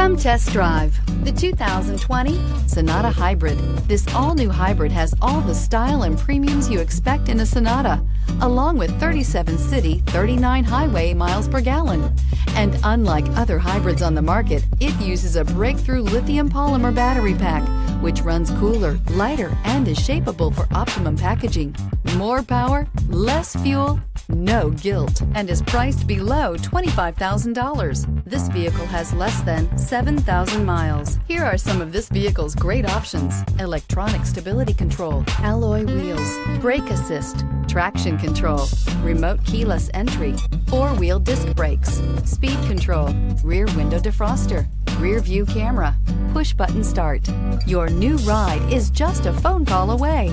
Come test drive the 2020 Sonata Hybrid. This all-new hybrid has all the style and premiums you expect in a Sonata, along with 37 city, 39 highway miles per gallon. And unlike other hybrids on the market, it uses a breakthrough lithium polymer battery pack, which runs cooler, lighter, and is shapeable for optimum packaging. More power, less fuel, no guilt, and is priced below $25,000. This vehicle has less than 7,000 miles. Here are some of this vehicle's great options: electronic stability control, alloy wheels, brake assist, traction control, remote keyless entry, four-wheel disc brakes, speed control, rear window defroster, rear view camera, push button start. Your new ride is just a phone call away.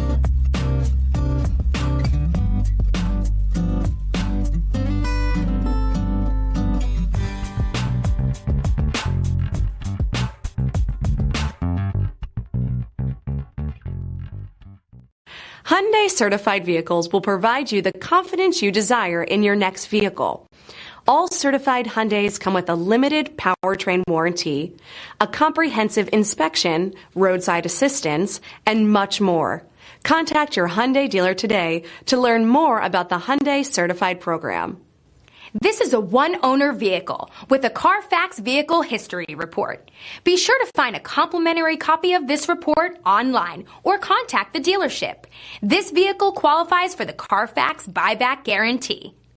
Hyundai certified vehicles will provide you the confidence you desire in your next vehicle. All certified Hyundais come with a limited powertrain warranty, a comprehensive inspection, roadside assistance, and much more. Contact your Hyundai dealer today to learn more about the Hyundai certified program. This is a one-owner vehicle with a CARFAX Vehicle History Report. Be sure to find a complimentary copy of this report online or contact the dealership. This vehicle qualifies for the CARFAX Buyback Guarantee.